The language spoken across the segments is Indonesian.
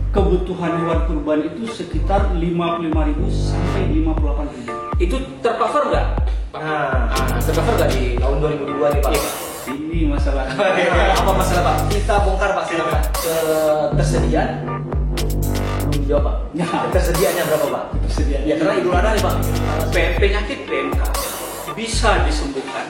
kebutuhan hewan kurban itu sekitar 55.000 sampai 58.000. Itu tercover nggak? Tercover nggak di tahun 2002 nih Pak? Ya, ini masalah. Apa masalah Pak? Kita bongkar Pak silakan. Ketersediaan? Belum jawab Pak. Ketersediaannya berapa Pak? Ketersediaan. Ya karena Idul Adha nih Pak. Penyakit PMK bisa disembuhkan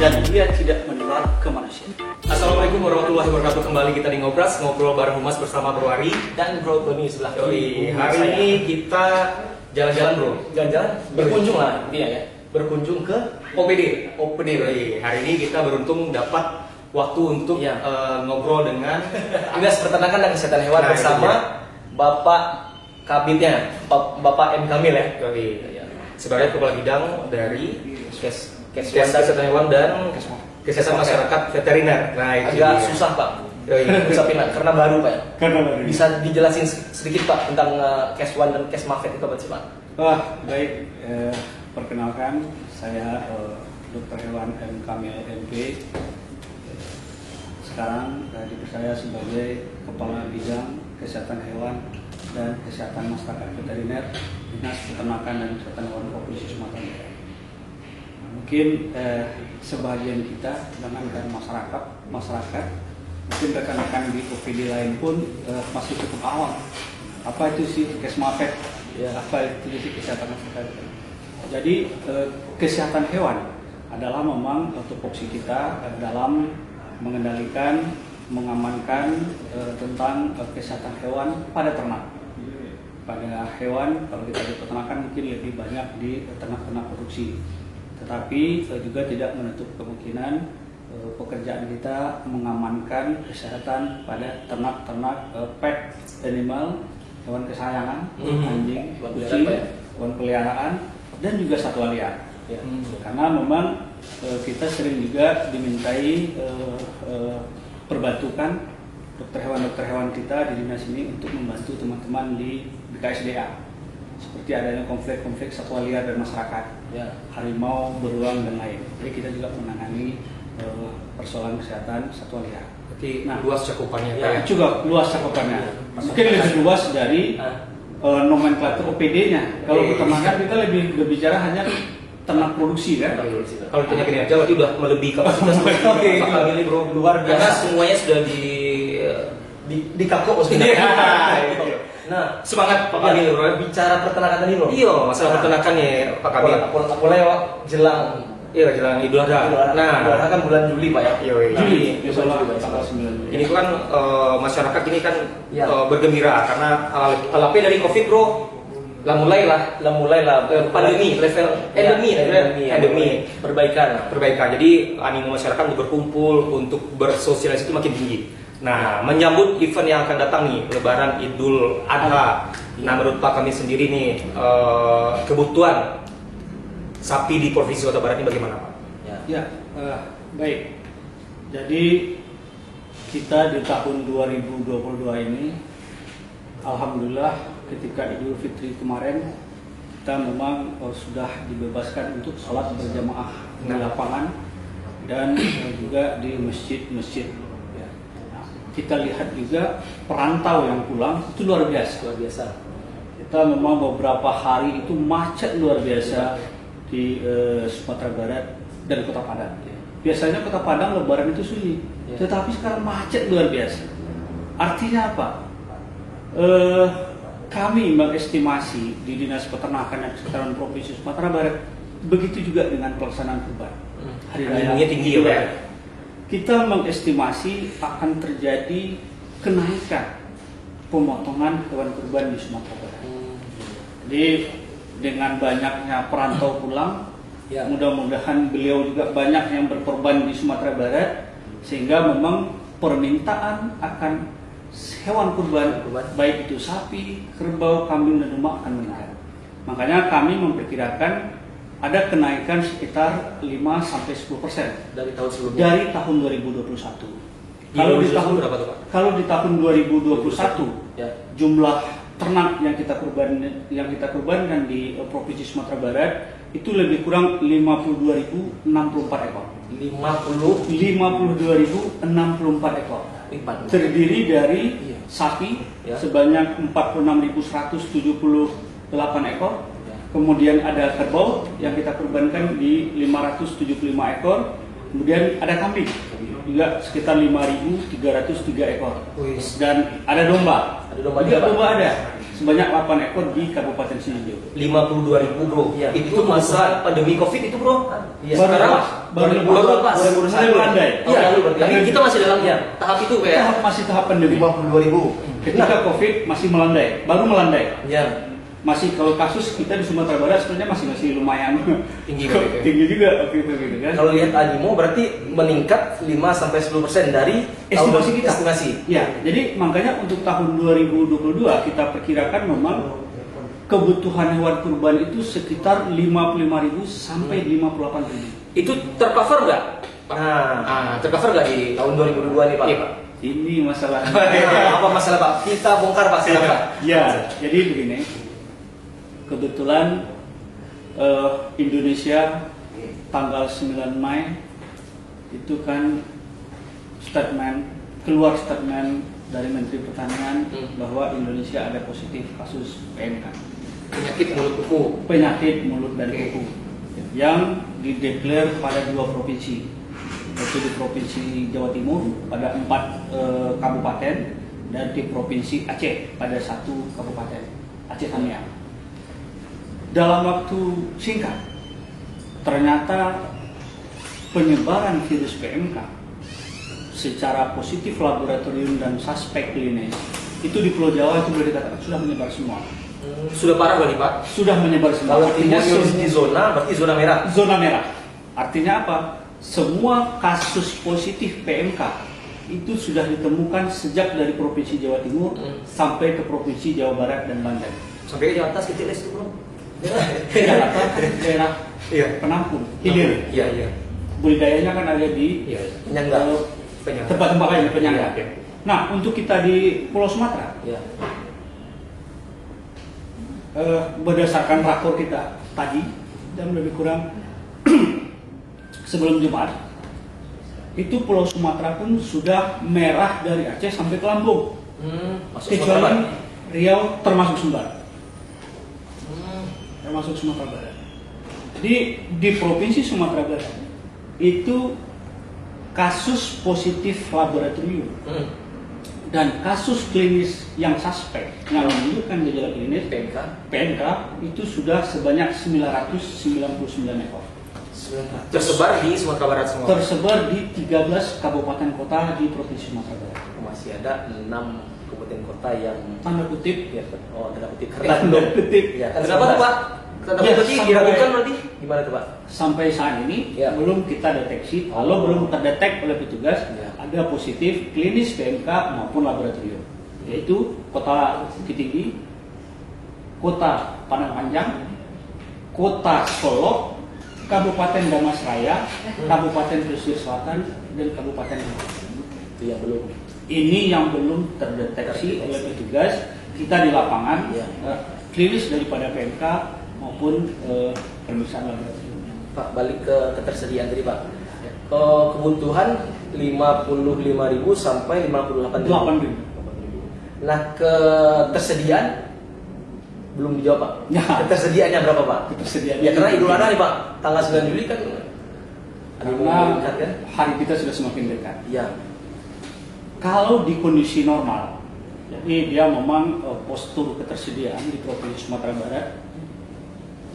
dan dia tidak menular ke manusia. Assalamualaikum warahmatullahi wabarakatuh. Kembali kita di Ngobras, ngobrol bareng Humas bersama Bro Ari dan Bro Tony sebelah kiri. Hari ini kita jalan-jalan Bro. Jalan-jalan? Berkunjung lah intinya ya. Berkunjung ke OPD. Berarti. Hari ini kita beruntung dapat waktu untuk ngobrol dengan Dinas Peternakan dan Kesehatan Hewan bersama Bapak Kabitnya, Bapak M. Kamil ya. Sebagai Kepala Bidang dari Kesehatan Hewan dan Kesehatan Masyarakat Veteriner. Nah, itu agak susah Pak. Ucapin karena baru Pak. Bisa dijelasin sedikit Pak tentang Kes1 dan Kesmafet itu apa sih Pak? Baik. Perkenalkan, saya Dr. Hewan M. Kamil MP. Sekarang dipercaya sebagai Kepala Bidang Kesehatan Hewan dan Kesehatan Masyarakat Veteriner Dinas Peternakan dan Kesehatan Hewan Provinsi Sumatera Utara. Mungkin sebagian kita dengan masyarakat mungkin rekan-rekan di OPD lain pun masih cukup awam. Apa itu sih Kesmafet? Apa itu sih kesehatan masyarakat? Jadi kesehatan hewan adalah memang tupoksi kita dalam mengendalikan, mengamankan tentang kesehatan hewan pada ternak. Pada hewan, kalau kita di peternakan mungkin lebih banyak di ternak-ternak produksi. Tetapi juga tidak menutup kemungkinan pekerjaan kita mengamankan kesehatan pada ternak-ternak pet animal, hewan kesayangan, anjing, kucing, hewan peliharaan, dan juga satwa liar. Karena memang kita sering juga dimintai perbantukan dokter hewan kita di dinas ini untuk membantu teman-teman di BKSDA seperti adanya konflik-konflik satwa liar dan masyarakat, harimau, beruang dan lain. Jadi kita juga menangani persoalan kesehatan satwa liar. Berarti luas cakupannya. Juga luas cakupannya. Mungkin lebih luas dari nomenklatur OPD-nya. Kalau peternakan kita lebih berbicara hanya ternak produksi kan. Kalau ditanya gini aja berarti udah melebihi kapasitas. Ini Bro, luar biasa. Karena semuanya sudah di kaku sebenarnya. Nah, semangat Pak Kamil Bro. Bicara peternakan tadi Bro. Iya, masalah peternakan ya Pak Kamil. Mulai jelang Idul Adha. Nah, Idul Adha kan bulan Juli Pak ya. Juli, tanggal 9 Juli. Ini kan masyarakat ini kan bergembira karena LAP dari Covid Bro. Lah mulailah pandemi, level endemi, perbaikan. Jadi animo masyarakat untuk berkumpul, untuk bersosialisasi itu makin tinggi. Nah, menyambut event yang akan datang nih, Lebaran Idul Adha. Nah, menurut Pak Kamil sendiri nih, kebutuhan sapi di Provinsi Sumatera Barat ini bagaimana Pak? Baik. Jadi kita di tahun 2022 ini, alhamdulillah ketika Idul Fitri kemarin kita memang sudah dibebaskan untuk sholat berjamaah di lapangan dan juga di masjid-masjid. Kita lihat juga perantau yang pulang itu luar biasa. Kita memang beberapa hari itu macet luar biasa di Sumatera Barat dan Kota Padang. Biasanya Kota Padang Lebaran itu sunyi, tetapi sekarang macet luar biasa. Artinya apa? Kami mengestimasi di Dinas Peternakan dan Kesehatan Provinsi Sumatera Barat, begitu juga dengan pelaksanaan kurban. Hari raya tinggi ya. Kita mengestimasi akan terjadi kenaikan pemotongan hewan kurban di Sumatera Barat. Jadi dengan banyaknya perantau pulang, mudah-mudahan beliau juga banyak yang berkorban di Sumatera Barat, sehingga memang permintaan akan hewan kurban, baik itu sapi, kerbau, kambing, dan domba akan meningkat. Makanya kami memperkirakan ada kenaikan sekitar 5-10% dari tahun sebelumnya. Dari tahun 2021. Kalau di tahun 2021 jumlah ternak yang kita kurbankan di Provinsi Sumatera Barat itu lebih kurang 52.064 ekor. 52.064 ekor. Terdiri dari sapi Ya. sebanyak 46.178 ekor. Kemudian ada kerbau yang kita kurbankan di 575 ekor. Kemudian ada kambing juga sekitar 5.303 ekor. Dan ada domba. Ada domba juga juga, Pak? domba ada sebanyak 8 ekor di Kabupaten Sidoarjo. 52.000 bro. Iya. Itu masa pandemi COVID itu bro. Iya. Sekarang baru lepas. mulai melandai. Iya, lalu berarti. Tapi kita masih dalam tahap itu ya. Masih tahap pandemi. 52.000. Ketika COVID masih melandai, baru melandai. Ya. Masih kalau kasus kita di Sumatera Barat sebenarnya masih lumayan Tinggi gitu. tinggi juga waktu itu gitu kan. Kalau lihat animo berarti meningkat 5-10% dari Estimasi kita. Estimasi. Ya, jadi makanya untuk tahun 2022 kita perkirakan memang kebutuhan hewan kurban itu sekitar 55.000 sampai 58.000. Itu tercover nggak? Nah, tercover nggak di tahun 2022 nih Pak? Iya, Pak. Ini masalah. Apa masalah Pak? Kita bongkar Pak, silakan. Ya, jadi begini. Kebetulan Indonesia tanggal 9 Mei itu kan keluar statement dari Menteri Pertanian bahwa Indonesia ada positif kasus PMK, penyakit mulut dan kuku yang dideklar pada 2 provinsi, yaitu di Provinsi Jawa Timur pada 4 kabupaten dan di Provinsi Aceh pada 1 kabupaten, Aceh Tamiang. Dalam waktu singkat, ternyata penyebaran virus PMK secara positif laboratorium dan suspek klinis itu di Pulau Jawa itu boleh dikatakan sudah menyebar semua. Sudah parah berarti Pak? Sudah menyebar semua. Kalau timur di zona, berarti zona merah. Zona merah. Artinya apa? Semua kasus positif PMK itu sudah ditemukan sejak dari Provinsi Jawa Timur sampai ke Provinsi Jawa Barat dan Banten. Sampai ke Jawa Atas kecil itu bro. Jakarta daerah penampung, hilir. Iya. Budidayanya kan ada di Penyangga. tempat-tempat lain penyangga. Iya. Nah, untuk kita di Pulau Sumatera, Iya. berdasarkan rakor kita tadi dan lebih kurang sebelum Jumat, itu Pulau Sumatera pun sudah merah dari Aceh sampai ke Lampung, kecuali Riau termasuk Sumbar. Termasuk Sumatera Barat. Jadi di Provinsi Sumatera Barat itu kasus positif laboratorium dan kasus klinis yang suspek yang menunjukkan gejala klinis PMK itu sudah sebanyak 999 ekor. Tersebar di Sumatera Barat semua. Tersebar di 13 kabupaten kota di Provinsi Sumatera Barat. Masih ada 6 kabupaten kota yang Tanda kutip ya, tanda kutip. tanda kutip. Ya, kenapa tuh Pak? Tanda Ya, kutip diragukan berarti gimana tuh Pak? sampai saat ini Ya. belum kita deteksi, kalau belum terdetek oleh petugas Ya. ada positif klinis PMK maupun laboratorium, yaitu Kota Bukit Tinggi, Kota Padang Panjang, Kota Solok, Kabupaten Damasraya, Kabupaten Pesisir Selatan, dan Kabupaten Itu yang belum. ini yang belum terdeteksi oleh petugas kita di lapangan, Ya. klinis daripada PMK maupun pemeriksaan laboratorium. Pak, balik ke ketersediaan tadi Pak. Kebutuhan 55.000 sampai 58.000. 8.000. Nah, ketersediaan belum dijawab Pak. Ya. Ketersediaannya berapa Pak? Ketersediaan. Ya karena Idul Adha nih Pak, tanggal 9 Juli kan Karena dekat kan? hari kita sudah semakin dekat. Iya. Kalau di kondisi normal, jadi dia memang postur ketersediaan di Provinsi Sumatera Barat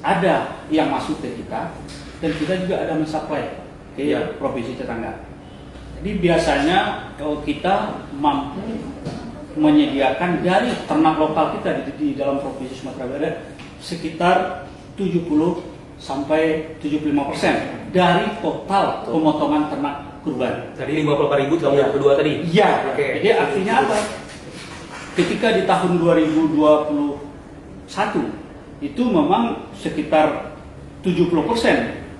ada yang masuk ke kita dan kita juga ada mensuplai ke Ya. provinsi tetangga. Jadi biasanya kalau kita mampu menyediakan dari ternak lokal kita di dalam Provinsi Sumatera Barat sekitar 70 sampai 75% dari total pemotongan ternak kurban. Dari 58.000 tahun yang kedua tadi. Iya. Oke. Jadi artinya apa? Ketika di tahun 2021 itu memang sekitar 70%,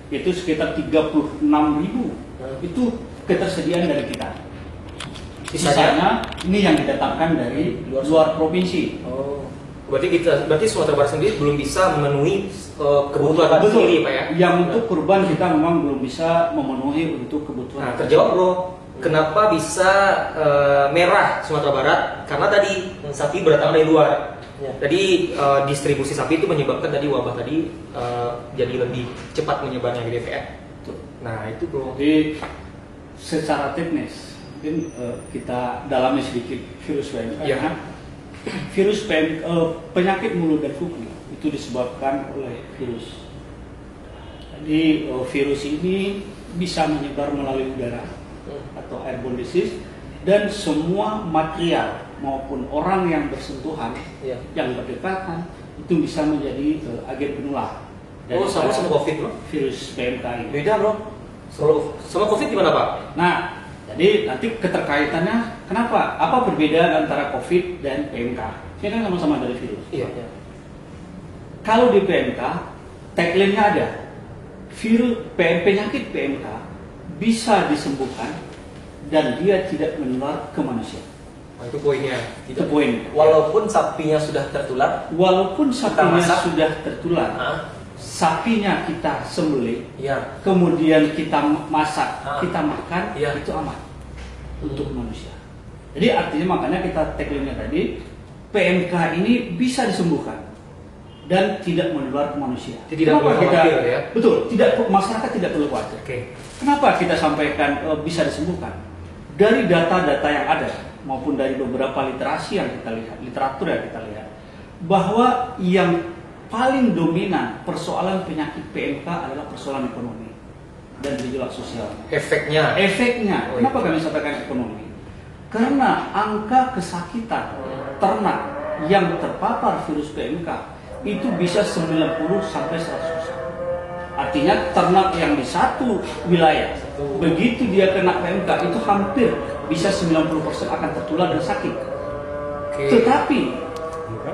itu sekitar 36.000 itu ketersediaan dari kita. Sisanya ini yang didatangkan dari luar provinsi. Oh. Berarti Sumatera Barat sendiri belum bisa memenuhi kebutuhan sendiri Pak ya? Yang untuk kurban kita memang belum bisa memenuhi untuk kebutuhan. Nah, terjawab bro. Kenapa bisa merah Sumatera Barat? Karena tadi sapi berdatang dari luar. Ya. Jadi distribusi sapi itu menyebabkan tadi wabah tadi jadi lebih cepat menyebarnya gitu ya. Nah itu bro. Jadi secara teknis mungkin kita dalami sedikit virus PMK. Iya. Virus PMK, penyakit mulut dan kuku itu disebabkan oleh virus. Jadi virus ini bisa menyebar melalui udara atau airborne disease, dan semua material maupun orang yang bersentuhan, Iya. yang berdekatan itu bisa menjadi agen penular. Oh sama COVID bro? Virus PMK ini. Beda bro. Sama COVID gimana Pak? Nah, jadi nanti keterkaitannya kenapa? Apa perbedaan antara COVID dan PMK? Ini kan sama-sama dari virus. Iya. Kalau di PMK, tagline-nya ada. Penyakit PMK bisa disembuhkan dan dia tidak menular ke manusia. Nah, itu poinnya. Itu poin. Walaupun sapinya sudah tertular, Walaupun sapinya masak. sudah tertular, ah, sapinya kita sembelih, ya, kemudian kita masak, Ah. kita makan, Iya. itu aman untuk manusia. Jadi artinya makanya kita tagline-nya tadi, PMK ini bisa disembuhkan dan tidak menular ke manusia. Jadi tidak perlu khawatir, ya? Betul, masyarakat tidak perlu khawatir. Oke. Kenapa kita sampaikan bisa disembuhkan? Dari data-data yang ada maupun dari beberapa literasi yang kita lihat, literatur yang kita lihat, bahwa yang paling dominan persoalan penyakit PMK adalah persoalan ekonomi dan gejolak sosial. Efeknya. Efeknya, Oh, kenapa kami sampaikan ekonomi? Karena angka kesakitan ternak yang terpapar virus PMK itu bisa 90 sampai 100%. Artinya ternak yang di satu wilayah, begitu dia kena PMK itu hampir bisa 90% akan tertular dan sakit. Oke. Tetapi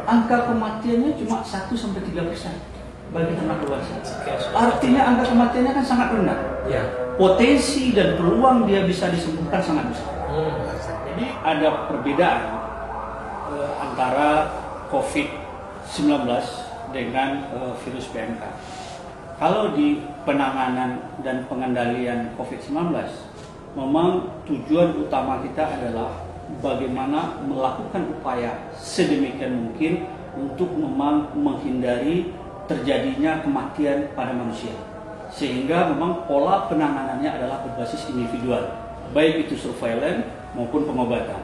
angka kematiannya cuma 1 sampai 3% bagi ternak dewasa. Artinya angka kematiannya kan sangat rendah. Ya. Potensi dan peluang dia bisa disembuhkan sangat besar. Jadi ada perbedaan antara COVID-19 dengan virus PMK. Kalau di penanganan dan pengendalian COVID-19, memang tujuan utama kita adalah bagaimana melakukan upaya sedemikian mungkin untuk memang menghindari terjadinya kematian pada manusia. Sehingga memang pola penanganannya adalah berbasis individual, baik itu surveillance maupun pengobatan.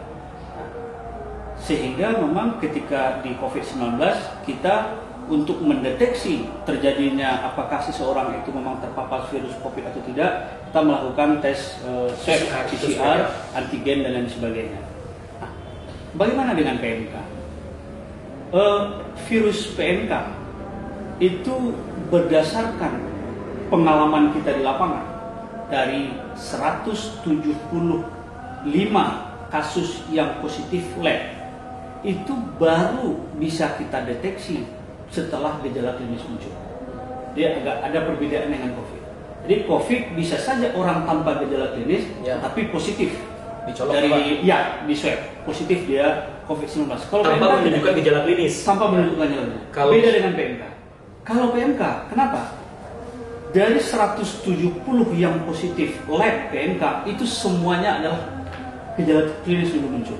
Sehingga memang ketika di COVID-19 kita untuk mendeteksi terjadinya apakah seseorang itu memang terpapar virus COVID atau tidak, kita melakukan tes swab, PCR, antigen dan lain sebagainya. Nah, bagaimana dengan PMK? Virus PMK itu berdasarkan pengalaman kita di lapangan, dari 175 kasus yang positif lab, itu baru bisa kita deteksi setelah gejala klinis muncul. Dia agak ada perbedaan dengan COVID. Jadi COVID bisa saja orang tanpa gejala klinis, Ya. tapi positif Dicolok dari di swab positif dia COVID-19. Kalau Tanpa PMK menunjukkan tidak. gejala klinis. Tanpa menunjukkan gejala. Kalau- Beda dengan PMK. Kalau PMK, kenapa? Dari 170 yang positif lab PMK itu semuanya adalah gejala klinis dulu muncul.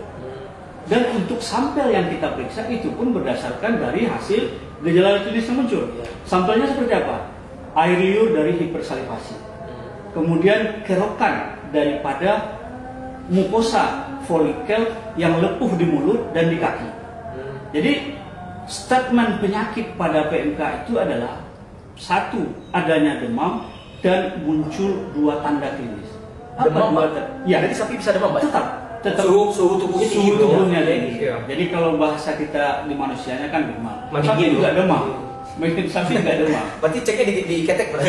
Dan untuk sampel yang kita periksa itu pun berdasarkan dari hasil gejala klinis yang muncul. Sampelnya seperti apa? Air liur dari hipersalivasi. Kemudian kerokan daripada mukosa folikel yang lepuh di mulut dan di kaki. Jadi statement penyakit pada PMK itu adalah satu, adanya demam dan muncul 2 tanda klinis. Demam, Ya, jadi sapi bisa demam, Pak? tetap Suhu tubuhnya tinggi, suhu bro. tubuhnya tinggi. Iya. Jadi kalau bahasa kita di manusianya kan demam. Mandi Sapi dingin, juga bro. demam. Mungkin sapi juga demam. Berarti ceknya di ketek, Pak.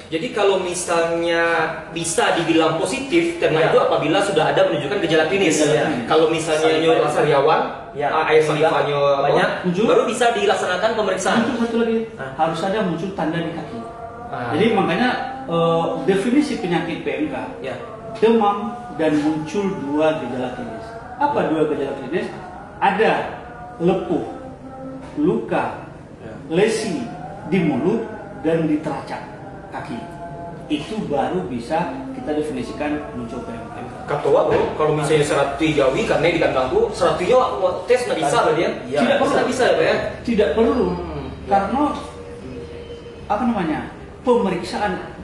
Jadi kalau misalnya bisa dibilang positif ternak itu apabila sudah ada menunjukkan gejala klinis. Gejala klinis. Kalau misalnya Salivanya. sariawan, Ya. air salivanya Banyak. Muncul. baru bisa dilaksanakan pemeriksaan. Muncul satu lagi, Ah. harus ada muncul tanda di kaki. Ah. Jadi makanya definisi penyakit PMK, Ya. demam dan muncul 2 gejala klinis. Apa 2 gejala klinis? Ada lepuh, luka, lesi di mulut dan di teracak kaki. Itu baru bisa kita kita definisikan muncul PMK. Katoa bro, kalau misalnya serati gawi karena di kandang tuh seratinya tes nggak bisa lah dia. Iya, Tidak perlu bisa ya. Tidak perlu, Ya. karena apa namanya,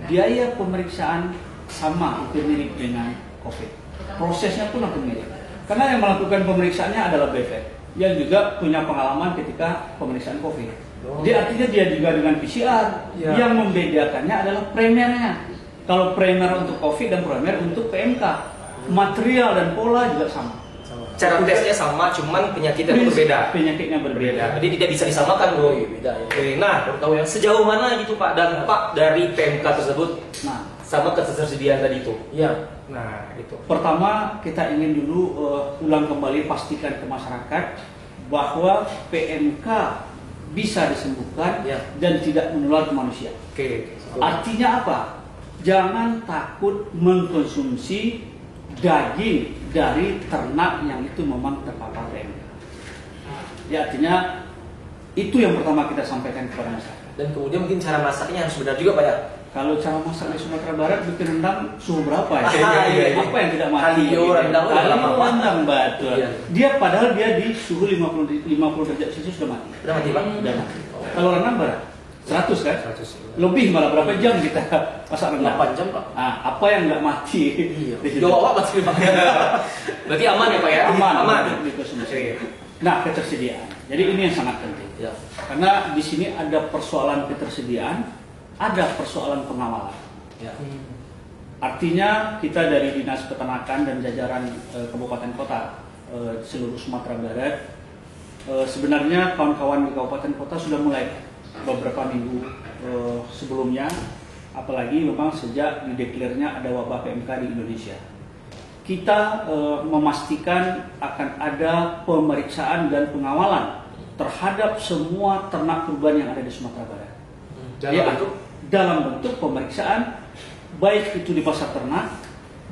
biaya pemeriksaan sama, hampir mirip dengan COVID. Prosesnya pun hampir mirip. Karena yang melakukan pemeriksaannya adalah BPET yang juga punya pengalaman ketika pemeriksaan COVID. Jadi artinya dia juga dengan PCR. Ya. Yang membedakannya adalah primernya. Kalau primer untuk COVID dan primer untuk PMK, material dan pola juga sama. Cara tesnya sama, cuman penyakitnya itu berbeda. Penyakitnya berbeda. Jadi tidak bisa disamakan bro. Beda ya. Oke, nah, baru tahu ya sejauh mana gitu Pak dampak dari PMK tersebut Nah, sama ketersediaan tadi itu. Iya. Nah, itu. pertama kita ingin dulu ulang kembali pastikan ke masyarakat bahwa PMK bisa disembuhkan Ya. dan tidak menular ke manusia. Oke. Artinya apa? Jangan takut mengkonsumsi daging dari ternak yang itu memang terpapar PMK. Ya, artinya itu yang pertama kita sampaikan kepada masyarakat. Dan kemudian mungkin cara masaknya harus benar juga Pak ya. Kalau cara masak di Sumatera Barat bikin rendang suhu berapa ya? Iya. Apa yang tidak mati? Kalio rendang udah lama. Rendang betul. Iya. Dia padahal dia di suhu 50 derajat Celcius sudah mati. Udah mati Pak? Udah mati. Kalau rendang berapa? 100 kan? 100. Lebih malah berapa jam kita masak rendang? 8 jam Pak. Nah, apa yang nggak mati? Iya. Di situ? Jawa masih Pak. Berarti aman ya Pak ya? Aman. Aman. Dikonsumsi. Nah, ketersediaan. Jadi ini yang sangat penting. Ya. Karena di sini ada persoalan ketersediaan, ada persoalan pengawalan. Ya. Artinya kita dari Dinas Peternakan dan jajaran kabupaten kota seluruh Sumatera Barat sebenarnya kawan-kawan di kabupaten kota sudah mulai beberapa minggu sebelumnya, apalagi memang sejak dideklarnya ada wabah PMK di Indonesia. Kita memastikan akan ada pemeriksaan dan pengawalan terhadap semua ternak kurban yang ada di Sumatera Barat. Dalam bentuk pemeriksaan, baik itu di pasar ternak,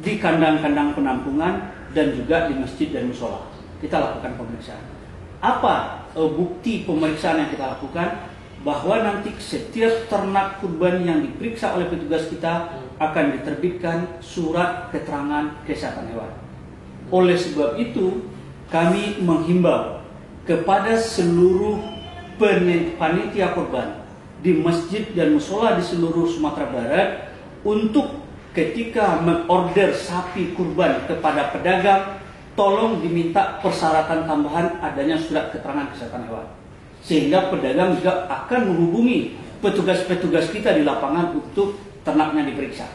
di kandang-kandang penampungan, dan juga di masjid dan musola. Kita lakukan pemeriksaan. Apa bukti pemeriksaan yang kita lakukan? Bahwa nanti setiap ternak kurban yang diperiksa oleh petugas kita akan diterbitkan surat keterangan kesehatan hewan. Oleh sebab itu, kami menghimbau kepada seluruh panitia kurban di masjid dan musola di seluruh Sumatera Barat untuk ketika mengorder sapi kurban kepada pedagang, tolong diminta persyaratan tambahan adanya surat keterangan kesehatan hewan, sehingga pedagang juga akan menghubungi petugas-petugas kita di lapangan untuk ternaknya diperiksa.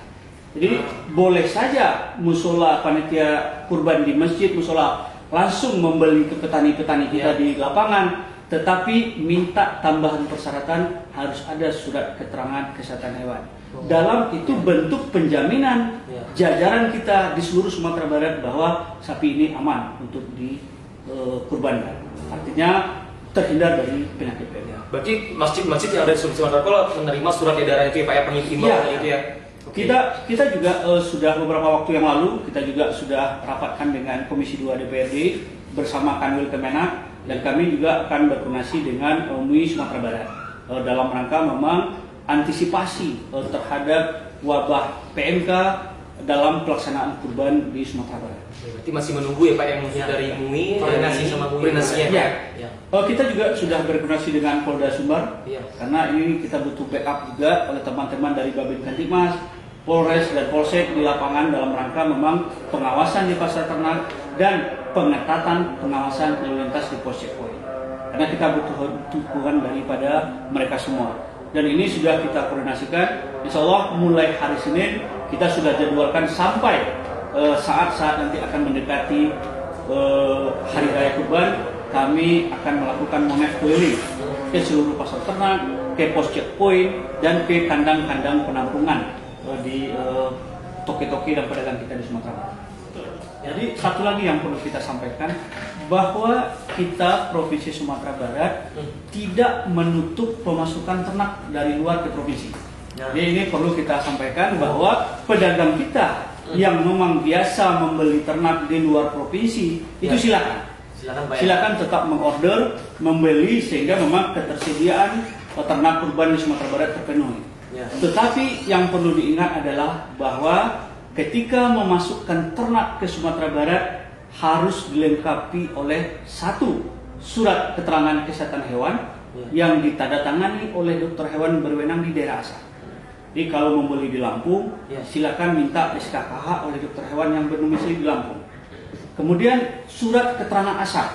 Jadi boleh saja musola panitia kurban di masjid musola langsung membeli ke petani-petani kita di lapangan, tetapi minta tambahan persyaratan harus ada surat keterangan kesehatan hewan. Dalam itu bentuk penjaminan jajaran kita di seluruh Sumatera Barat bahwa sapi ini aman untuk dikurbankan. Artinya terhindar dari penyakit PMK. Berarti masjid-masjid yang ada di Sumatera Barat menerima surat edaran itu ya Pak ya, penghimbauan itu ya. Kita juga sudah beberapa waktu yang lalu kita juga sudah rapatkan dengan Komisi 2 DPRD bersama Kanwil Kemenak, dan kami juga akan berkoordinasi dengan MUI Sumatera Barat dalam rangka memang antisipasi terhadap wabah PMK dalam pelaksanaan kurban di Sumatera Barat. Berarti masih menunggu ya Pak yang dari MUI Koordinasi sama MUI. koordinasinya Ya. Ya. Kita juga sudah berkoordinasi dengan Polda Sumbar, Iya. karena ini kita butuh backup juga oleh teman-teman dari Babin Kantimas, Polres dan Polsek di lapangan dalam rangka memang pengawasan di pasar ternak dan pengetatan pengawasan lalu lintas di pos checkpoint. Karena kita butuh dukungan daripada mereka semua. Dan ini sudah kita koordinasikan. Insya Allah mulai hari Senin kita sudah jadwalkan sampai saat-saat nanti akan mendekati Hari Raya Kurban, kami akan melakukan monef keliling ke seluruh pasar ternak, ke pos checkpoint, dan ke kandang-kandang penampungan di toki-toki dan pedagang kita di Sumatera Barat. Jadi satu lagi yang perlu kita sampaikan, bahwa kita Provinsi Sumatera Barat tidak menutup pemasukan ternak dari luar ke provinsi. Jadi ini perlu kita sampaikan bahwa pedagang kita yang memang biasa membeli ternak di luar provinsi itu silakan. Silakan tetap mengorder, membeli, sehingga memang ketersediaan ternak kurban di Sumatera Barat terpenuhi. Tetapi yang perlu diingat adalah bahwa ketika memasukkan ternak ke Sumatera Barat harus dilengkapi oleh satu surat keterangan kesehatan hewan yang ditandatangani oleh dokter hewan berwenang di daerah asal. Jadi kalau membeli di Lampung, silakan minta SKKH oleh dokter hewan yang berdomisili di Lampung. Kemudian surat keterangan asal.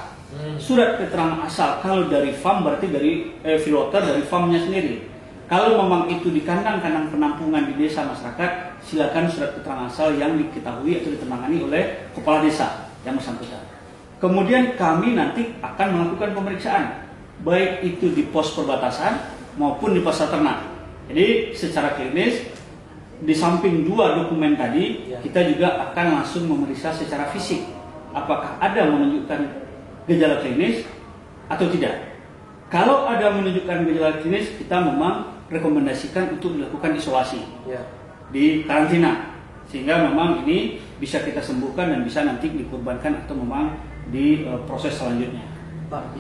Surat keterangan asal kalau dari farm berarti dari filter dari farmnya sendiri. Kalau memang itu di kandang-kandang penampungan di desa masyarakat, silakan surat keterangan asal yang diketahui atau ditangani oleh kepala desa yang bersangkutan. Kemudian kami nanti akan melakukan pemeriksaan, baik itu di pos perbatasan maupun di pasar ternak. Jadi secara klinis, di samping dua dokumen tadi, kita juga akan langsung memeriksa secara fisik apakah ada menunjukkan gejala klinis atau tidak. Kalau ada menunjukkan gejala klinis, kita memang rekomendasikan untuk dilakukan isolasi di karantina, sehingga memang ini bisa kita sembuhkan dan bisa nanti dikurbankan atau memang di proses selanjutnya. Pak,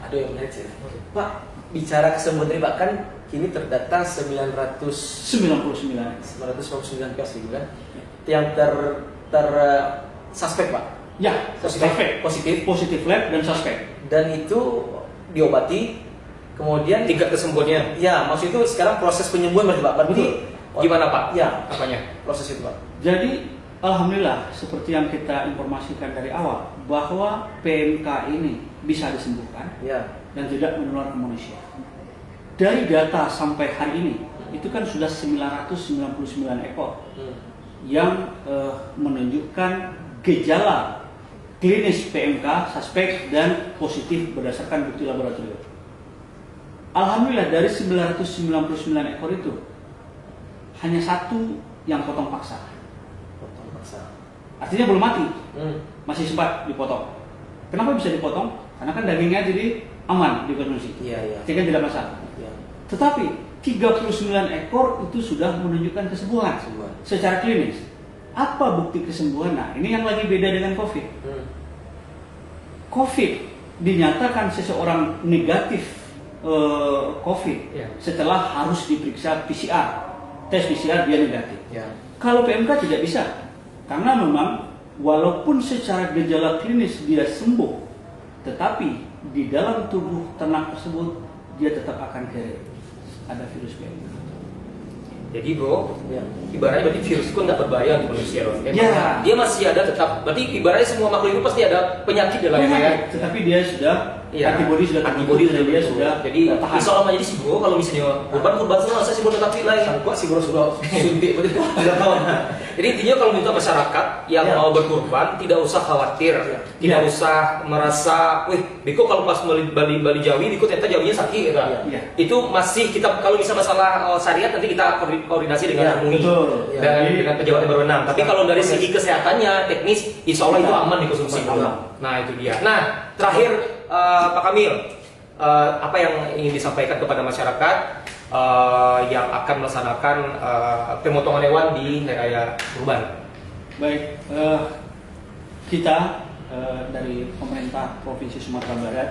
ada yang menarik sih. Pak, bicara kesembuhan tadi Pak, kan kini terdata 999 kios gitu kan, yang suspek Pak. Ya, positif lab dan suspek. Dan itu diobati. Kemudian tingkat kesembuhannya. Ya, maksud itu sekarang proses penyembuhan berarti Pak. Berarti gimana Pak? Ya, apanya? Proses itu Pak. Jadi alhamdulillah seperti yang kita informasikan dari awal bahwa PMK ini bisa disembuhkan dan tidak menular ke manusia. Dari data sampai hari ini itu kan sudah 999 ekor yang menunjukkan gejala klinis PMK, suspek dan positif berdasarkan bukti laboratorium. Alhamdulillah dari 999 ekor itu hanya satu yang potong paksa. Artinya belum mati, masih sempat dipotong. Kenapa bisa dipotong? Karena kan dagingnya jadi aman dikonsumsi, jadi tidak masalah. Tetapi 39 ekor itu sudah menunjukkan kesembuhan secara klinis. Apa bukti kesembuhan? Nah, ini yang lagi beda dengan COVID. COVID dinyatakan seseorang negatif COVID setelah harus diperiksa PCR, tes PCR dia negatif. Kalau PMK tidak bisa, karena memang walaupun secara gejala klinis dia sembuh, tetapi di dalam tubuh ternak tersebut dia tetap akan carry ada virus PMK. Jadi bro, ibaratnya berarti virus itu nggak berbahaya untuk manusia loh. Dia masih ada tetap, berarti ibaratnya semua makhluk itu pasti ada penyakit dalamnya ya. Tetapi dia sudah antibody dia sudah. Jadi insya Allah jadi sih bro, kalau misalnya kurban semua saya sih bro, tetapi lain. Sanggup sih bro sudah suntik berarti tidak tahu. Jadi intinya kalau minta masyarakat yang mau berkurban tidak usah khawatir, tidak usah merasa, wih, Biko kalau pas Bali Jawi, Biko ternyata Jawinya sakit gitu. Itu masih kita kalau bisa masalah syariat nanti kita koordinasi dengan MUI dan dengan pejabat yang berwenang. Tapi kalau dari segi kesehatannya, teknis, insya Allah itu aman dikonsumsi. Nah itu dia. Nah terakhir Pak Kamil, apa yang ingin disampaikan kepada masyarakat yang akan melaksanakan pemotongan hewan di hari raya Kurban? Baik, kita dari pemerintah Provinsi Sumatera Barat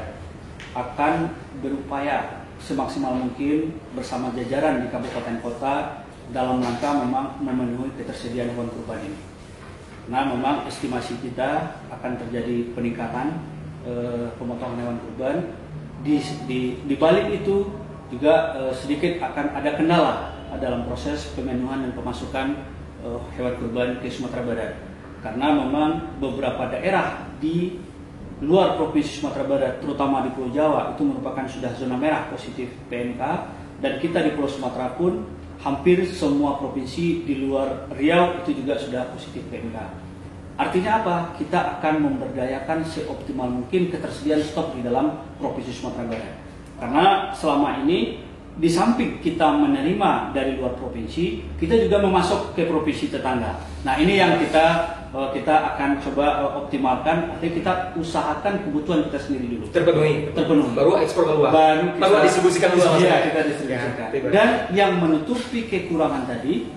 akan berupaya semaksimal mungkin bersama jajaran di kabupaten kota dalam rangka memang memenuhi ketersediaan hewan kurban ini. Nah, memang estimasi kita akan terjadi peningkatan pemotongan hewan kurban. Di balik itu juga sedikit akan ada kendala dalam proses pemenuhan dan pemasukan hewan kurban ke Sumatera Barat, karena memang beberapa daerah di luar Provinsi Sumatera Barat, terutama di Pulau Jawa, itu merupakan sudah zona merah positif PMK, dan kita di Pulau Sumatera pun hampir semua provinsi di luar Riau itu juga sudah positif PMK. Artinya apa? Kita akan memberdayakan seoptimal mungkin ketersediaan stok di dalam Provinsi Sumatera Barat. Karena selama ini di samping kita menerima dari luar provinsi, kita juga memasok ke provinsi tetangga. Nah, ini yang kita akan coba optimalkan. Artinya kita usahakan kebutuhan kita sendiri dulu terpenuhi. Baru ekspor keluar. Baru distribusikan keluar. Iya, kita distribusikan. Dan yang menutupi kekurangan tadi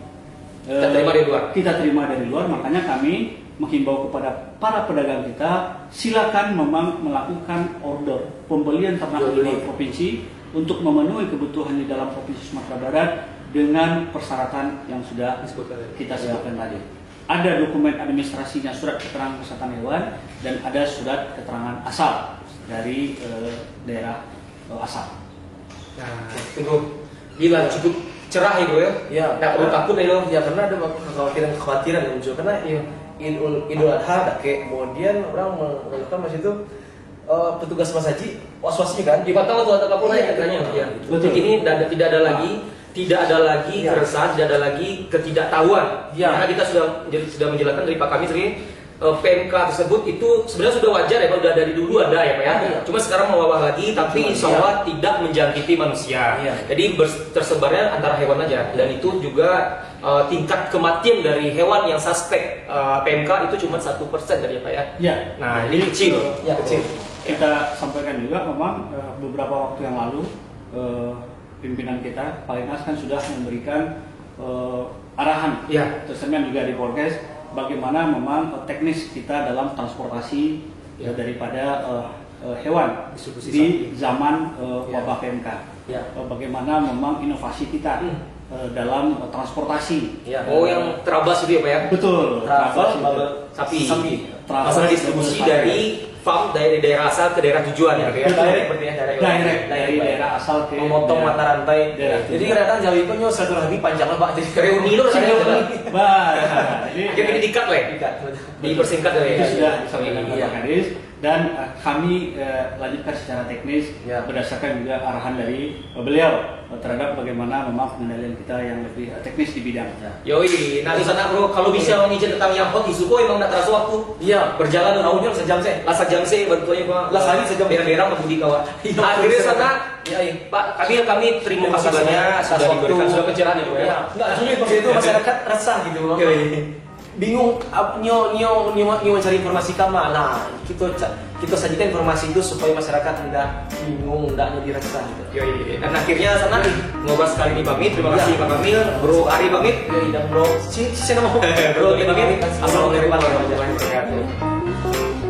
kita terima dari luar. Makanya kami menghimbau kepada para pedagang kita, silakan memang melakukan order pembelian ternak di luar provinsi untuk memenuhi kebutuhan di dalam Provinsi Sumatera Barat dengan persyaratan yang sudah kita sebutkan tadi. ada dokumen administrasinya, surat keterangan kesehatan hewan, dan ada surat keterangan asal dari daerah asal. Nah, itu bro, gila cukup cerah ya bro ya. Ya, nggak perlu takut ya lo. Ya karena ada kekhawatiran yang muncul karena Idul Adha, kemudian orang mengeluhkan masih itu petugas Mas Haji was-wasnya kan. Dipantau tuh atau kapolda ya katanya. Ya. Betul. Ini tidak ada lagi Ya. keresahan, tidak ada lagi ketidaktahuan. Ya. Karena kita sudah menjelaskan dari Pak Kami sendiri. PMK tersebut itu sebenarnya sudah wajar ya Pak, udah dari dulu ada ya Pak ya. Iya. Cuma sekarang mewabah lagi, tapi insya Allah tidak menjangkiti manusia. Iya. Jadi tersebarnya antara hewan aja, dan itu juga tingkat kematian dari hewan yang suspek PMK itu cuma 1% tadi ya Pak ya. Ya. Nah ini kecil. Ya, kecil. Kita sampaikan juga memang beberapa waktu yang lalu pimpinan kita Pak Inas kan sudah memberikan arahan, Ya. tercermin juga di Polres, bagaimana memang teknis kita dalam transportasi daripada hewan Distribusi di sapi. zaman Ya. wabah PMK. Ya. Bagaimana memang inovasi kita dalam transportasi. Ya. Oh yang terabas itu ya Pak ya. Betul. Travel, Sapi. Travel, Masalah distribusi sapi. dari farm dari daerah asal ke daerah tujuan ya. Ya, direct berarti ya, Direct dari daerah asal ke memotong daerah- mata rantai. daerah Jadi tujuan. kadang-kadang Jawa itu nyo silaturahmi panjang lah Pak. Jadi Reuni lo rasanya Reuni. jalan. Jadi Ini dikat lah ya. Dikat. Dipersingkat ya. itu sudah disampaikan Iya. Bapak Kadis, dan kami lanjutkan secara teknis Ya. berdasarkan juga arahan dari beliau terhadap bagaimana memang pengendalian kita yang lebih teknis di bidang. Yoi, nah di sana bro, kalau bisa mengizinkan tentang yang hot di Suko emang nggak terasa waktu. Iya, Berjalan tahunnya sejam sih. Lasa jam sih bantuannya Pak. Lah, kali sejam. Daerah-daerah membudi kawan. Iya, Akhirnya betul. sana Iya, iya. Pak, kami terima kasih banyak sudah diberikan sudah pencerahan ya Pak ya. Ya, enggak sulit maksudnya itu masyarakat resah gitu loh. Yoi. Bingung nyo mencari informasi kama. Nah, kita sajikan informasi itu supaya masyarakat enggak bingung, enggak jadi resah gitu. Yoi. Dan akhirnya sana ngobrol sekali ini pamit. Terima kasih Pak Kamil, Bro Ari pamit. Yoi, dan bro, si nama Bro Ari pamit. Assalamualaikum warahmatullahi wabarakatuh.